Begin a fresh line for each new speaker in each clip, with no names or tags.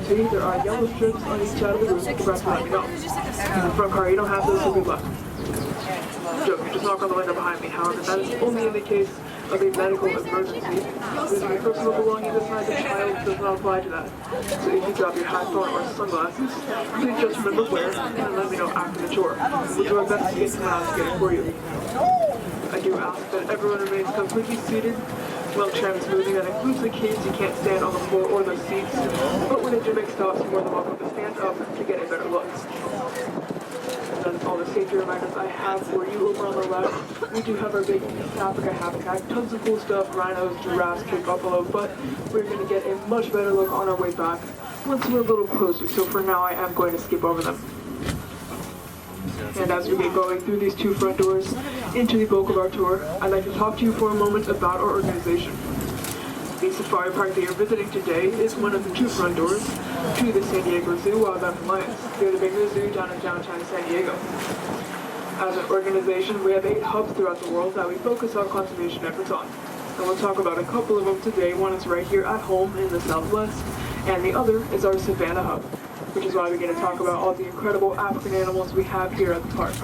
emergency, there are yellow strips on each side of the roof to press and let me know. In the front car, you don't have those, so good luck. Joke, just knock on the window behind me. However, that is only in the case of a medical emergency. Losing your personal belongings inside the child does not apply to that. So if you drop your hat, phone, or sunglasses, please just remember where and let me know after the tour. We'll do our best to get some out to get it for you. I do ask that everyone remains completely seated while Tram is moving. That includes the kids. You can't stand on the floor or the seats. But when they do make stops, you're more than welcome to stand up to get a better look. That is all the safety reminders I have for you. Over on the left, we do have our big East Africa habitat. Tons of cool stuff, rhinos, giraffes, big buffalo, but we're going to get a much better look on our way back once we're a little closer. So for now, I am going to skip over them. And as we get going through these two front doors into the bulk of our tour, I'd like to talk to you for a moment about our organization. The safari park that you're visiting today is one of the two front doors to the San Diego Zoo Wildlife Alliance. They're the bigger zoo down in downtown San Diego. As an organization, we have 8 hubs throughout the world that we focus our conservation efforts on. And we'll talk about a couple of them today. One is right here at home in the Southwest, and the other is our Savannah hub, which is why we're going to talk about all the incredible African animals we have here at the park.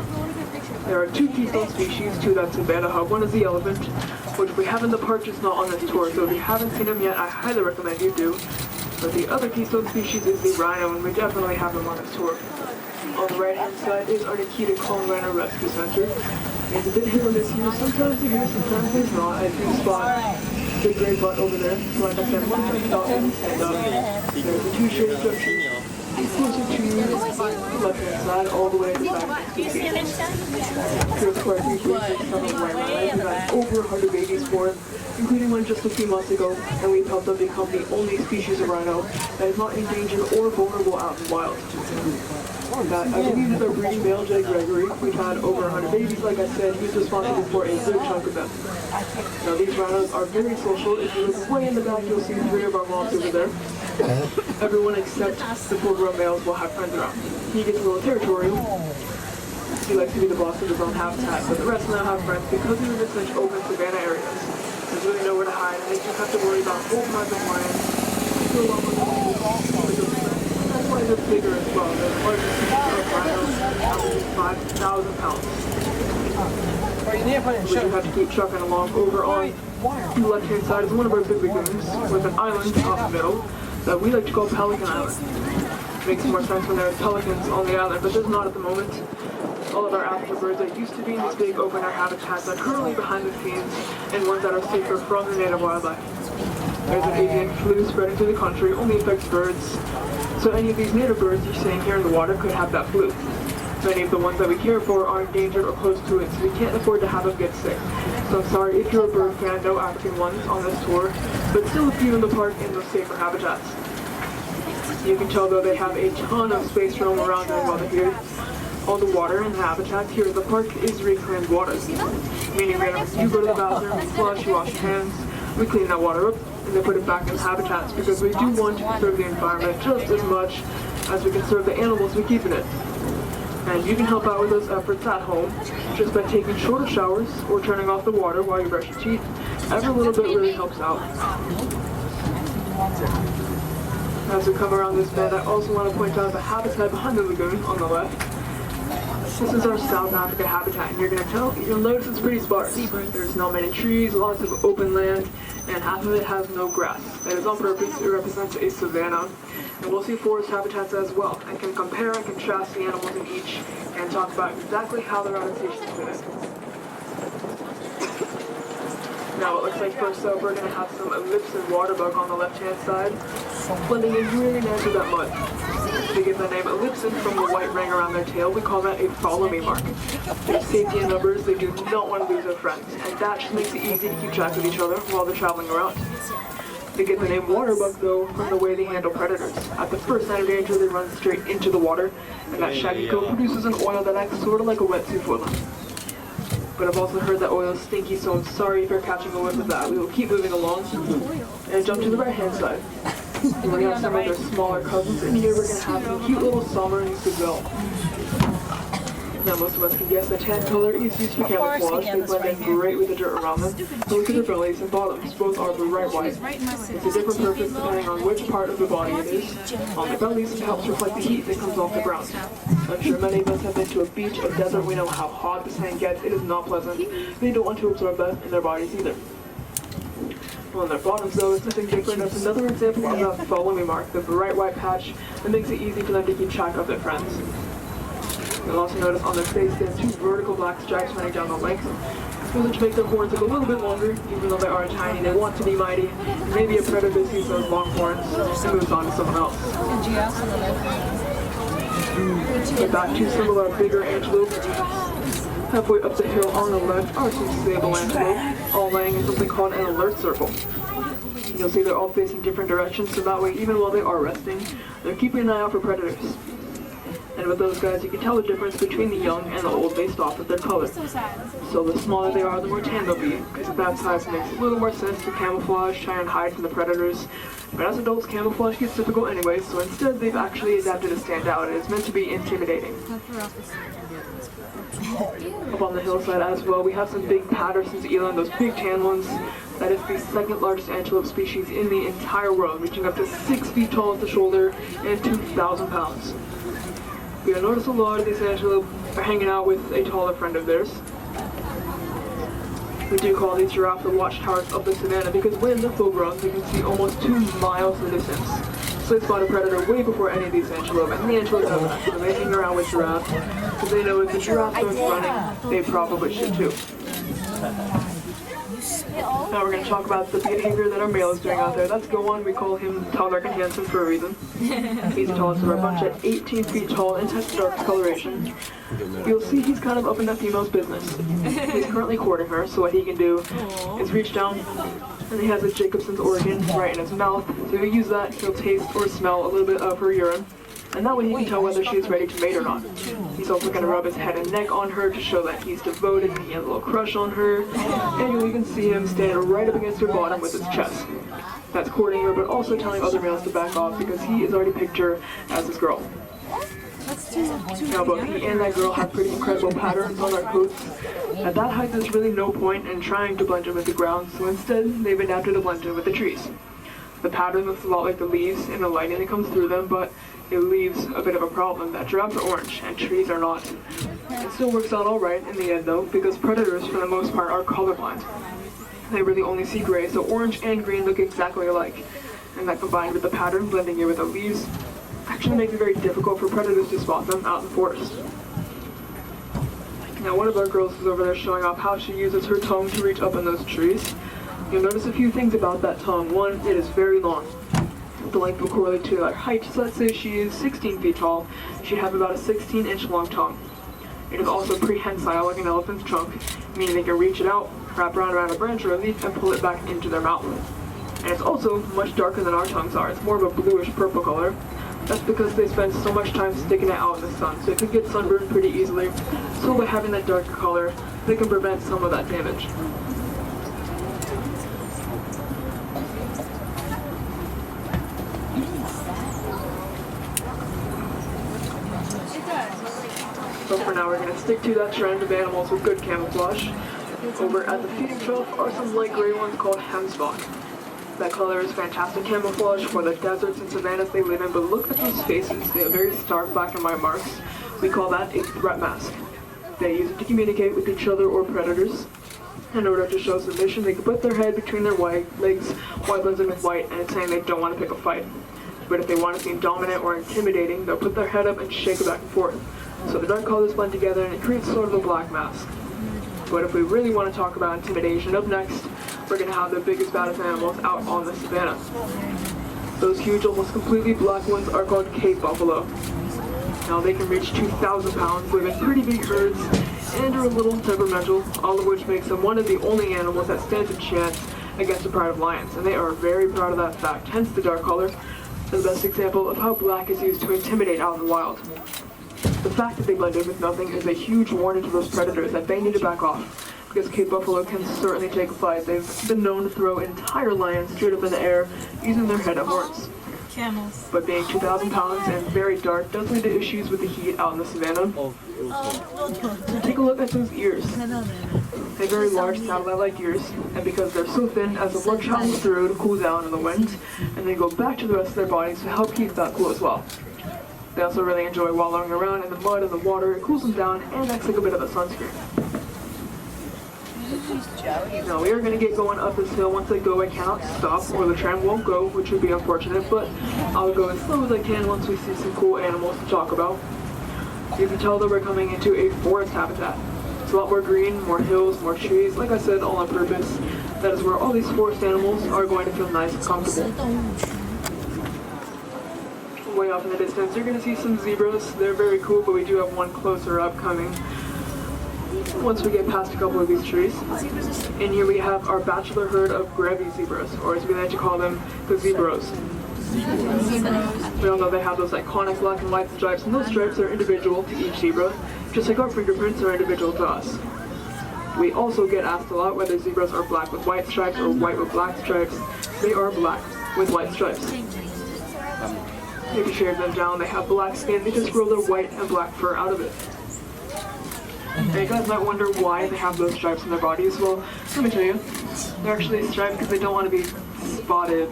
There are 2 keystone species to that Savannah hub. One is the elephant, which we have in the park, just not on this tour. So if you haven't seen him yet, I highly recommend you do. But the other keystone species is the rhino, and we definitely have him on this tour. On the right-hand side is our Nikita Kong Rhino Rescue Center. It's a bit hit or miss here. Sometimes you hear, sometimes there's not. I do spot the gray butt over there. So like I said, one time stop and there's a 2 shaded junction. Closer to the left-hand side, all the way to the back. Here's quite a few places from the white line. We've had over 100 babies born, including one just a few months ago, and we've helped them become the only species of rhino that is not endangered or vulnerable out in the wild. I believe is our breeding male, Jay Gregory. We've had over 100 babies, like I said. He's responsible for a good chunk of them. Now, these rhinos are very social. If you look way in the back, you'll see 3 of our moms over there. Everyone except the full-grown males will have friends around. He gets a little territorial. He likes to be the boss of his own habitat, but the rest now have friends because we live in such open savanna areas. There's really nowhere to hide, and they just have to worry about whole kinds of lions. Go along with that's why they're bigger as well. The largest species of rhinos averages 5,000 pounds. We just have to keep trucking along. Over on the left-hand side is one of our big lagoons with an island off the middle that we like to call Pelican Island. It makes more sense when there are pelicans on the island, but there's not at the moment. All of our African birds that used to be in these big open-air habitats are currently behind the scenes and ones that are safer from the native wildlife. There's an avian flu spreading through the country, only affects birds. So any of these native birds you're seeing here in the water could have that flu. Many of the ones that we care for are endangered or close to it, so we can't afford to have them get sick. So I'm sorry if you're a bird fan, no African ones on this tour, but still a few in the park in those safer habitats. You can tell though they have a ton of space roam around them while they're here. All the water in the habitat here at the park is reclaimed water, meaning whenever you go to the bathroom, you flush, you wash your hands, we clean that water up and then put it back in the habitats because we do want to conserve the environment just as much as we conserve the animals we keep in it. And you can help out with those efforts at home just by taking shorter showers or turning off the water while you brush your teeth. Every little bit really helps out. As we come around this bend, I also want to point out the habitat behind the lagoon on the left. This is our South Africa habitat, and you'll notice it's pretty sparse. There's not many trees, lots of open land, and half of it has no grass. That is on purpose. It represents a savanna. And we'll see forest habitats as well, and can compare and contrast the animals in each, and talk about exactly how their adaptations fit in. Now it looks like first up we're going to have some ellipsis waterbug on the left-hand side, blending in really nice with that mud. They get the name ellipsin from the white ring around their tail. We call that a follow me mark. There's safety in numbers. They do not want to lose their friends, and that just makes it easy to keep track of each other while they're traveling around. They get the name waterbug though from the way they handle predators. At the first sign of danger, they run straight into the water, and that shaggy coat produces an oil that acts sort of like a wetsuit for them. But I've also heard that oil is stinky, so I'm sorry if you're catching a whiff of that. We will keep moving along and jump to the right-hand side. And we're going to have some of their smaller cousins, and here we're going to have some cute little submarine gazelle. Now most of us can guess the tan color is used for camouflage. They blend in great with the dirt around them. But look at their bellies and bottoms. Both are bright white. It's a different purpose depending on which part of the body it is. On their bellies, it helps reflect the heat that comes off the ground. I'm sure many of us have been to a beach or desert. We know how hot the sand gets. It is not pleasant. They don't want to absorb that in their bodies either. On their bottoms, though, it's nothing different. That's another example of that follow me mark, the bright white patch that makes it easy for them to keep track of their friends. You'll also notice on their face they have two vertical black stripes running down the length, which make their horns look a little bit longer, even though they are tiny. They want to be mighty. Maybe a predator sees those long horns and moves on to someone else. But back to some of our bigger antelopes. Halfway up the hill on the left are some sable antelope, all laying in something called an alert circle. You'll see they're all facing different directions, so that way, even while they are resting, they're keeping an eye out for predators. And with those guys, you can tell the difference between the young and the old based off of their color. So the smaller they are, the more tan they'll be, because at that size it makes a little more sense to camouflage, try and hide from the predators. But as adults, camouflage gets difficult anyway, so instead they've actually adapted to stand out. It is meant to be intimidating. Up on the hillside as well, we have some big Patterson's eland, those big tan ones. That is the second largest antelope species in the entire world, reaching up to 6 feet tall at the shoulder and 2,000 pounds. You'll notice a lot of these antelope are hanging out with a taller friend of theirs. We do call these giraffes the watchtowers of the savannah because when they're full grown, they can see almost 2 miles in the distance. So they spot a predator way before any of these antelope, and the antelope know that, so they hang around with giraffes because they know if the giraffe starts running, they probably should too. Now we're going to talk about the behavior that our male is doing out there. That's go on. We call him tall, dark, and handsome for a reason. He's the tallest of our bunch at 18 feet tall and has dark coloration. You'll see he's kind of up in that female's business. He's currently courting her, so what he can do is reach down, and he has a Jacobson's organ right in his mouth. So he'll use that, he'll taste or smell a little bit of her urine, and that way he can tell whether she is ready to mate or not. He's also going to rub his head and neck on her to show that he's devoted and he has a little crush on her. And you'll even see him stand right up against her bottom with his chest. That's courting her, but also telling other males to back off because he has already picked her as his girl. Now both he and that girl have pretty incredible patterns on their coats. At that height there's really no point in trying to blend in with the ground, so instead they've adapted to blend in with the trees. The pattern looks a lot like the leaves and the lighting that comes through them, but it leaves a bit of a problem that giraffes are orange and trees are not. It still works out alright in the end though, because predators for the most part are colorblind. They really only see gray, so orange and green look exactly alike. And that combined with the pattern blending in with the leaves actually makes it very difficult for predators to spot them out in the forest. Now one of our girls is over there showing off how she uses her tongue to reach up in those trees. You'll notice a few things about that tongue. One, it is very long. The length will correlate to her height, so let's say she is 16 feet tall, she'd have about a 16-inch long tongue. It is also prehensile like an elephant's trunk, meaning they can reach it out, wrap around a branch or a leaf, and pull it back into their mouth. And it's also much darker than our tongues are. It's more of a bluish-purple color. That's because they spend so much time sticking it out in the sun, so it can get sunburned pretty easily. So by having that darker color, they can prevent some of that damage. So for now, we're going to stick to that trend of animals with good camouflage. Over at the feeding trough are some light gray ones called hemsbok. That color is fantastic camouflage for the deserts and savannas they live in, but look at those faces. They have very stark black and white marks. We call that a threat mask. They use it to communicate with each other or predators. In order to show submission, they can put their head between their legs, white blended with white, and it's saying they don't want to pick a fight. But if they want to seem dominant or intimidating, they'll put their head up and shake it back and forth. So the dark colors blend together and it creates sort of a black mask. But if we really want to talk about intimidation, up next, we're going to have the biggest, baddest animals out on the savannah. Those huge, almost completely black ones are called Cape buffalo. Now they can reach 2,000 pounds, live in pretty big herds, and are a little temperamental, all of which makes them one of the only animals that stands a chance against the pride of lions. And they are very proud of that fact, hence the dark color, the best example of how black is used to intimidate out in the wild. The fact that they blend in with nothing is a huge warning to those predators that they need to back off, because Cape buffalo can certainly take a fight. They've been known to throw entire lions straight up in the air using their head and horns.
Camels.
but being 2,000 pounds and very dark does lead to issues with the heat out in the savannah. Take a look at those ears. They're very large satellite-like ears, and because they're so thin, as the blood travels through to cool down in the wind, and then go back to the rest of their bodies to help keep that cool as well. They also really enjoy wallowing around in the mud and the water. It cools them down and acts like a bit of a sunscreen. Now we are going to get going up this hill. Once I go, I cannot stop, or the tram won't go, which would be unfortunate, but I'll go as slow as I can once we see some cool animals to talk about. You can tell that we're coming into a forest habitat. It's a lot more green, more hills, more trees, like I said, all on purpose. That is where all these forest animals are going to feel nice and comfortable. Way off in the distance, you're going to see some zebras. They're very cool, but we do have one closer up coming once we get past a couple of these trees. And here we have our bachelor herd of Grevy zebras, or as we like to call them, the zebros. We all know they have those iconic black and white stripes, and those stripes are individual to each zebra, just like our fingerprints are individual to us. We also get asked a lot whether zebras are black with white stripes or white with black stripes. They are black with white stripes. If you shave them down, they have black skin, they just grow their white and black fur out of it. And you guys might wonder why they have those stripes on their bodies. Well, let me tell you, they're actually striped because they don't want to be spotted.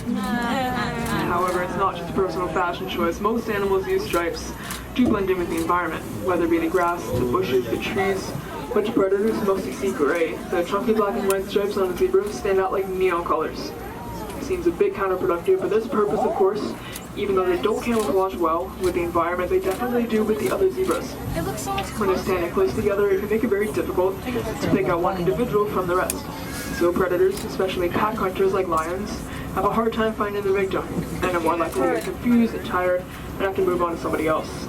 However, it's not just a personal fashion choice. Most animals use stripes to blend in with the environment, whether it be the grass, the bushes, the trees. But to predators, mostly see gray. The chunky black and white stripes on the zebra stand out like neon colors. It seems a bit counterproductive for this purpose, of course. Even though they don't camouflage well with the environment, they definitely do with the other zebras. When they're standing close together, it can make it very difficult to pick out one individual from the rest. So predators, especially pack hunters like lions, have a hard time finding their victim, and are more likely to get confused and tired and have to move on to somebody else.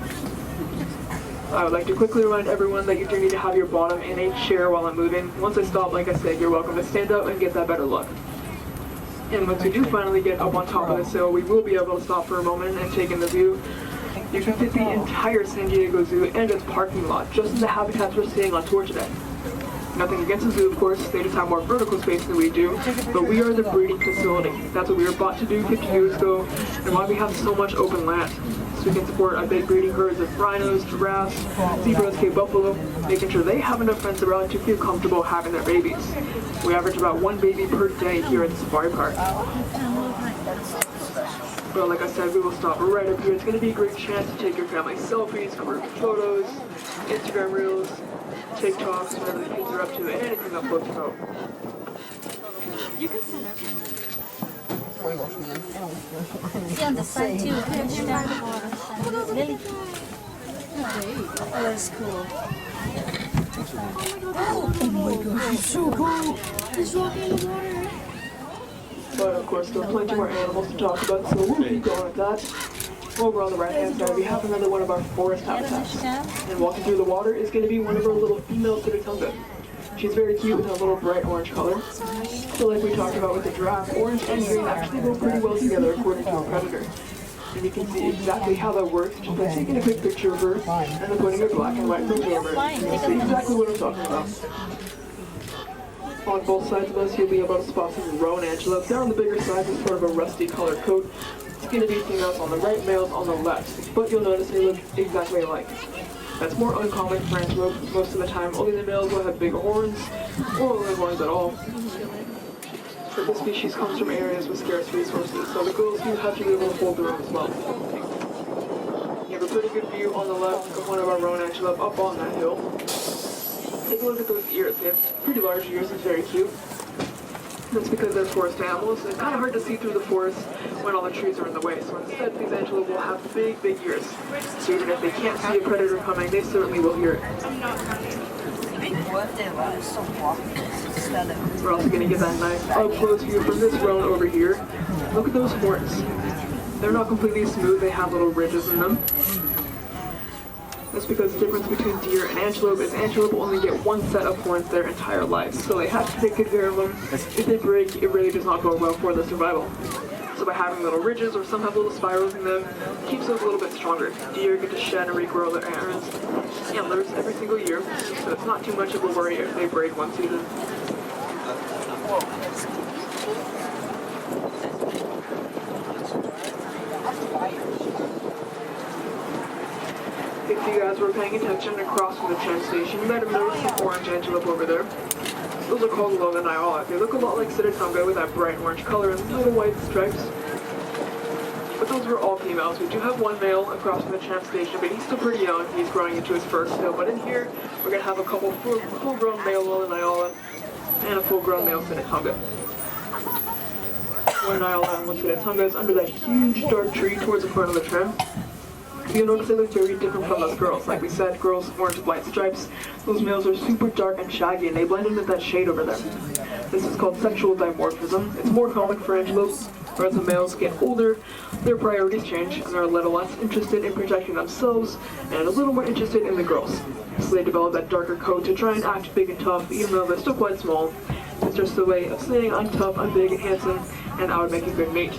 I would like to quickly remind everyone that you do need to have your bottom in a chair while I'm moving. Once I stop, like I said, you're welcome to stand up and get that better look. And once we do finally get up on top of this hill, we will be able to stop for a moment and take in the view. You can fit the entire San Diego Zoo and its parking lot just in the habitats we're seeing on tour today. Nothing against the zoo, of course, they just have more vertical space than we do, but we are the breeding facility. That's what we were bought to do 50 years ago, and why we have so much open land. So we can support our big breeding herds of rhinos, giraffes, zebras, Cape buffalo, making sure they have enough friends around to feel comfortable having their babies. We average about 1 baby per day here at the safari park. But like I said, we will stop right up here. It's going to be a great chance to take your family selfies, group photos, Instagram reels, TikToks, whatever the kids are up to, and anything that floats your boat.
You can sit up.
See on the side too. Lily. Oh, that's cool. Oh my gosh, it's so cool. He's walking in the water.
But of course, there are plenty more animals to talk about, so we'll keep going with that. Over on the right-hand side, we have another one of our forest habitats. And walking through the water is going to be one of our little female Sitatunga. She's very cute with a little bright orange color. So like we talked about with the giraffe, orange and green actually go pretty well together according to a predator. And you can see exactly how that works just by taking a quick picture of her and then putting a black and white filter over it. You can see exactly what I'm talking about. On both sides of us, you'll be able to spot some roan antelopes. They're on the bigger side with sort of a rusty colored coat. It's going to be females on the right, males on the left. But you'll notice they look exactly alike. That's more uncommon for antelope. Most of the time, only the males will have bigger horns, or only horns at all. So this species comes from areas with scarce resources, so the girls do have to be able to hold their own as well. You have a pretty good view on the left of one of our roan antelope up on that hill. Take a look at those ears. They have pretty large ears. It's very cute. That's because they're forest animals, and it's kind of hard to see through the forest when all the trees are in the way. So instead, these antelope will have big, big ears. So even if they can't see a predator coming, they certainly will hear it. We're also going to get that nice up-close view from this roan over here. Look at those horns. They're not completely smooth. They have little ridges in them. That's because the difference between deer and antelope is antelope will only get one set of horns their entire lives, so they have to take good care of them. If they break, it really does not go well for their survival. So by having little ridges, or some have little spirals in them, it keeps them a little bit stronger. Deer get to shed and regrow their antlers every single year, so it's not too much of a worry if they break one season. If you guys were paying attention across from the train station, you might have noticed some orange antelope over there. Those are called Lone Iola. They look a lot like Sittatunga with that bright orange color and little white stripes. But those were all females. We do have one male across from the tram station, but he's still pretty young. He's growing into his fur still. But in here, we're going to have a couple full-grown male Lone Iola and a full-grown male Sittatunga. One Iola and one Sittatunga is under that huge dark tree towards the front of the tram. You'll notice they look very different from us girls. Like we said, girls orange with white stripes. Those males are super dark and shaggy, and they blend in with that shade over there. This is called sexual dimorphism. It's more common for antelopes, where as the males get older, their priorities change, and they're a little less interested in protecting themselves, and a little more interested in the girls. So they develop that darker coat to try and act big and tough, even though they're still quite small. It's just a way of saying, I'm tough, I'm big and handsome, and I would make a good mate.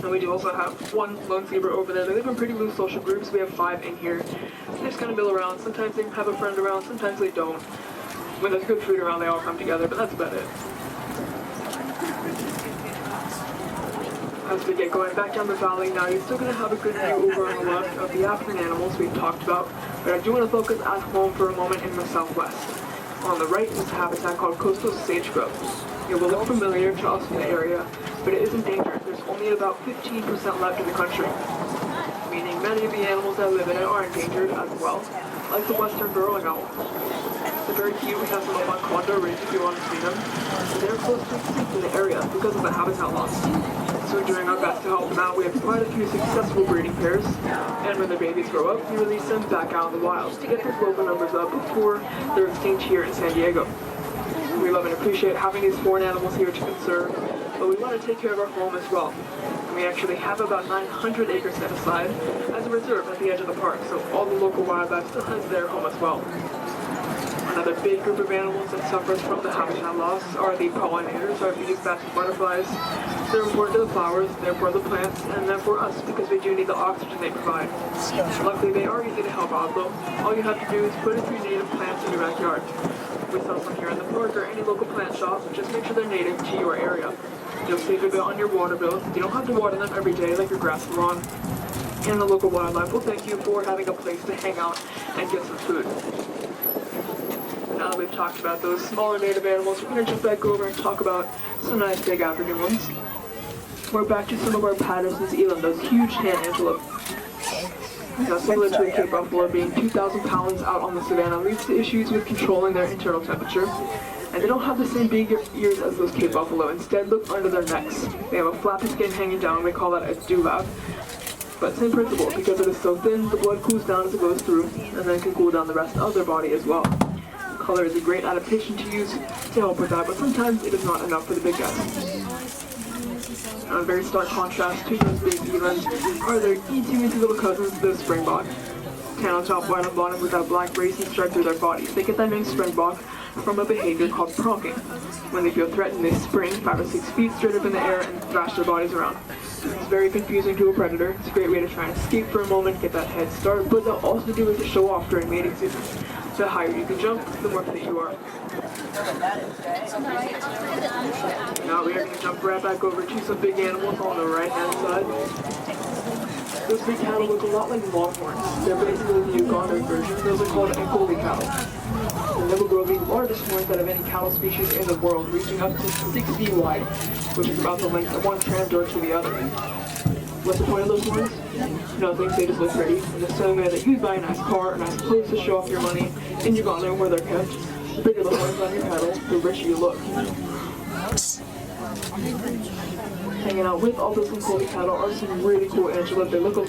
And we do also have one lone zebra over there. They live in pretty loose social groups. We have 5 in here. They just kind of mill around. Sometimes they have a friend around, sometimes they don't. When there's good food around, they all come together, but that's about it. As we get going back down the valley now, you're still going to have a good view over on the left of the African animals we've talked about, but I do want to focus at home for a moment in the southwest. On the right is a habitat called coastal sage-grouse. It will look familiar to us in the area, but it is endangered. There's only about 15% left in the country, meaning many of the animals that live in it are endangered as well, like the western burrowing owl. They're very cute. We have some up on Quando Ridge if you want to see them. And they're close to extinct in the area because of the habitat loss. So we're doing our best to help them out. We have quite a few successful breeding pairs, and when the babies grow up, we release them back out in the wild to get those local numbers up before they're extinct here in San Diego. We love and appreciate having these foreign animals here to conserve, but we want to take care of our home as well. And we actually have about 900 acres set aside as a reserve at the edge of the park, so all the local wildlife still has their home as well. Another big group of animals that suffers from the habitat loss are the pollinators, our bees, bats, and butterflies. They're important to the flowers, therefore the plants, and therefore us, because we do need the oxygen they provide. Luckily, they are easy to help out, though. All you have to do is put a few native plants in your backyard. We sell some here in the park or any local plant shop. Just make sure they're native to your area. You'll save a bit on your water bill. You don't have to water them every day like your grass lawn. And the local wildlife will thank you for having a place to hang out and get some food. Now that we've talked about those smaller native animals, we're going to jump back over and talk about some nice big African ones. We're back to some of our Patterson's eland, those huge tan antelope. Now, similar to a Cape buffalo, being 2,000 pounds out on the savannah leads to issues with controlling their internal temperature. And they don't have the same big ears as those Cape buffalo. Instead, look under their necks. They have a flappy skin hanging down. We call that a dewlap. But same principle, because it is so thin, the blood cools down as it goes through, and then can cool down the rest of their body as well. Color is a great adaptation to use to help with that, but sometimes it is not enough for the big guys. A very stark contrast to those big elands are their itsy-weensy little cousins, the springbok. Tan on top, white on bottom with that black racing stripe through their bodies. They get that name springbok from a behavior called pronking. When they feel threatened, they spring 5 or 6 feet straight up in the air and thrash their bodies around. It's very confusing to a predator. It's a great way to try and escape for a moment, get that head start, but they'll also do it to show off during mating season. The higher you can jump, the more fit you are. Now we are going to jump right back over to some big animals on the right-hand side. Those big cattle look a lot like longhorns. They're basically the Ugandan version. Those are called Ankoli cattle. And they will grow the largest horns out of any cattle species in the world, reaching up to 6 feet wide, which is about the length of one tram door to the other. What's the point of those horns? Nothing, they just look pretty. In the same way that you buy a nice car or nice clothes to show off your money in Uganda where they're kept, the bigger the horns on your cattle, the richer you look. Hanging out with all those Ankoli cattle are some really cool antelope. They look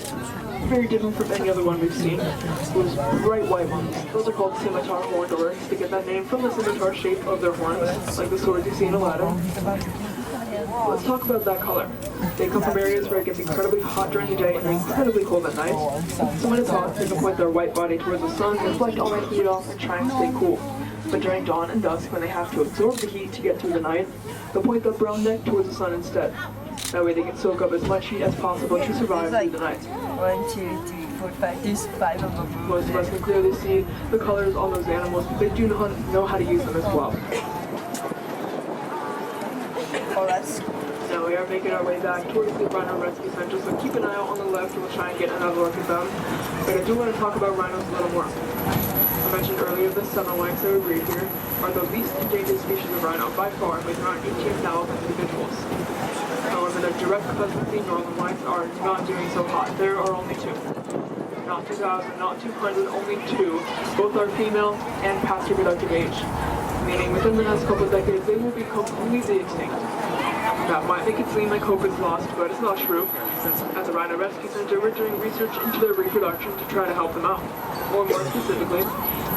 very different from any other one we've seen. Those bright white ones, those are called scimitar horned oryx. They get that name from the scimitar shape of their horns, like the swords you see in Aladdin. Let's talk about that color. They come from areas where it gets incredibly hot during the day and incredibly cold at night. So when it's hot, they can point their white body towards the sun, reflect all that heat off, and try and stay cool. But during dawn and dusk, when they have to absorb the heat to get through the night, they'll point their brown neck towards the sun instead. That way they can soak up as much heat as possible to survive through the night.
1, 2, 3, 4, 5. There's 5 of them.
Most of us can clearly see the colors on those animals, but they do know how to use them as well.
Oh, that's...
Now we we are making our way back towards the Rhino Rescue Center, so keep an eye out on the left and we'll try and get another look at them. But I do want to talk about rhinos a little more. I mentioned earlier the summer lynx that we breed here are the least endangered species of rhino by far, with around 18,000 individuals. However, the direct cousins, the northern lynx, are not doing so hot. There are only two. Not 2,000, not 200, only two. Both are female and past reproductive age, meaning within the next couple of decades they will be completely extinct. That might make it seem like hope is lost, but it's not true. At the Rhino Rescue Center, we're doing research into their reproduction to try to help them out. Or more specifically,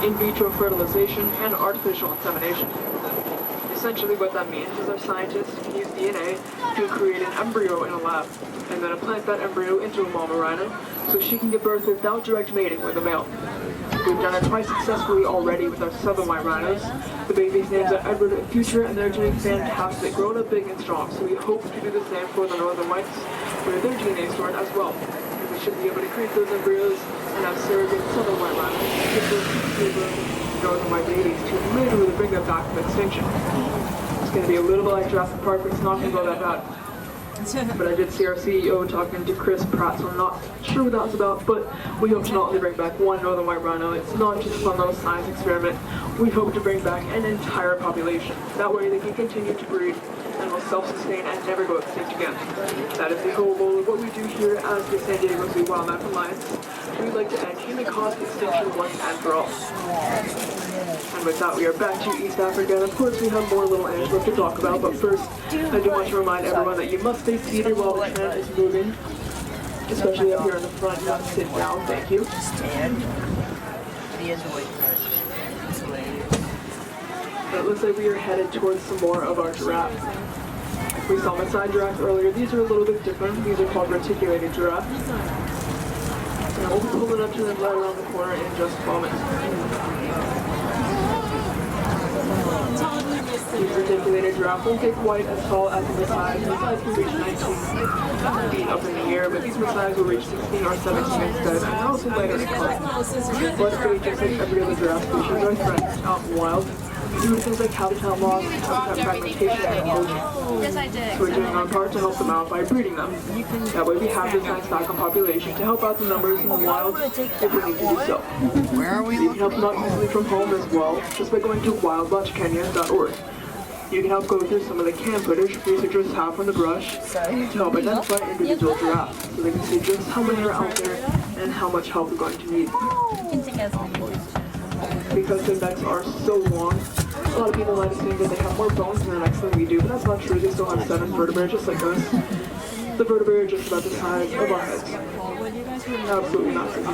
in vitro fertilization and artificial insemination. Essentially what that means is our scientists can use DNA to create an embryo in a lab, and then implant that embryo into a mama rhino so she can give birth without direct mating with a male. We've done it twice successfully already with our southern white rhinos. The babies' names are Edward and Future, and they're doing fantastic, growing up big and strong, so we hope to do the same for the northern whites, where their DNA stored as well. And we should be able to create those embryos and have surrogate southern white rhinos to give those northern white babies to literally bring them back from extinction. It's going to be a little bit like Jurassic Park, but it's not going to go that bad. But I did see our CEO talking to Chris Pratt, so I'm not sure what that was about, but we hope to not only bring back one northern white rhino. It's not just a fun little science experiment. We hope to bring back an entire population. That way they can continue to breed and will self-sustain and never go extinct again. That is the whole goal of what we do here as the San Diego Zoo Wildlife Alliance. We'd like to end human caused extinction once and for all. And with that, we are back to East Africa, and of course we have more little animals to talk about, but first, I do want to remind everyone that you must stay seated while the tram is moving, especially up here in the front. You have to sit down, thank you. But it looks like we are headed towards some more of our giraffes. We saw Maasai giraffes earlier. These are a little bit different. These are called reticulated giraffes. And we'll be pulling up to them right around the corner in just a moment. These reticulated giraffes won't get quite as tall as the Maasai. The Maasai can reach 19 feet up in the air, but these Maasai will reach 16 or 17 instead, and they're also lighter in color. But they, just like every other giraffe species, are threatened out in the wild due to things like habitat loss, habitat fragmentation, and erosion. So we're doing our part to help them out by breeding them. That way we have this nice backup population to help out the numbers in the wild if we need to do so. You can help them out easily from home as well, just by going to wildwatchkenya.org. You can help go through some of the cam footage researchers have from the brush to help identify individual giraffes, so they can see just how many are out there and how much help we're going to need. Because their necks are so long, a lot of people might assume that they have more bones in their necks than we do, but that's not true. They still have 7 vertebrae just like us. The vertebrae are just about the size of our heads. Absolutely massive.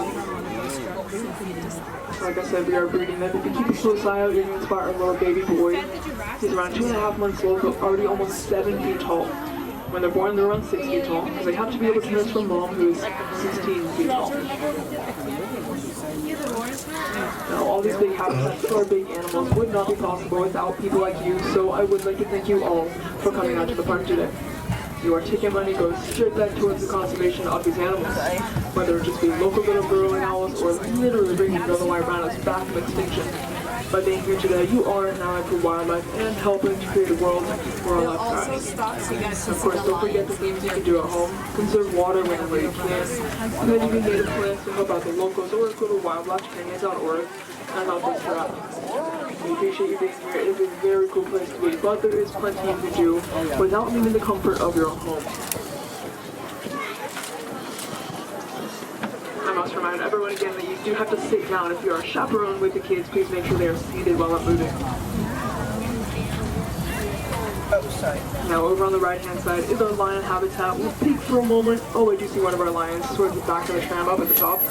Like I said, we are breeding them. If you keep a close eye out, you're going to spot our little baby boy. He's around 2.5 months old, but already almost 7 feet tall. When they're born, they're around 6 feet tall, because they have to be able to nurse from mom, who is 16 feet tall. Now, all these big habitats for our big animals would not be possible without people like you, so I would like to thank you all for coming out to the park today. Your ticket money goes straight back towards the conservation of these animals, whether it just be local little burrowing owls or literally bringing northern white rhinos back from extinction. By being here today, you are an ally for wildlife and helping to create a world where our life thrives. Of course, don't forget the things you can do at home. Conserve water whenever you can. And then you can native plants to help out the locals, or go to wildwatchkenya.org and help us thrive. We appreciate you being here. It is a very cool place to be, but there is plenty you can do without leaving the comfort of your own home. I must remind everyone again that you do have to sit down. If you are chaperoned with the kids, please make sure they are seated while not moving.
Oh, sorry.
Now over on the right hand side is our lion habitat. We'll peek for a moment. Oh, I do see one of our lions towards the back of the tram up at the top.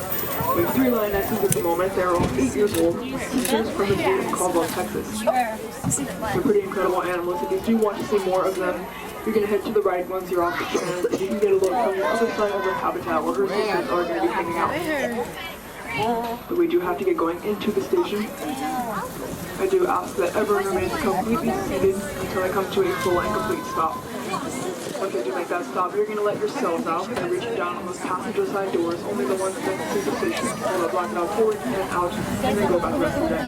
We have 3 lionesses at the moment. They're all 8 years old. Sisters from the state of Caldwell, Texas. They're pretty incredible animals. If you do want to see more of them, you're going to head to the right once you're off the tram, and you can get a look from the other side of the habitat where her sisters are going to be hanging out. But we do have to get going into the station. I do ask that everyone remains completely seated until I come to a full and complete stop. Once I do make that stop, you're going to let yourselves out and reaching down on those passenger side doors, only the ones that see the station. We'll block it out forward and out, and then go back the rest of the day.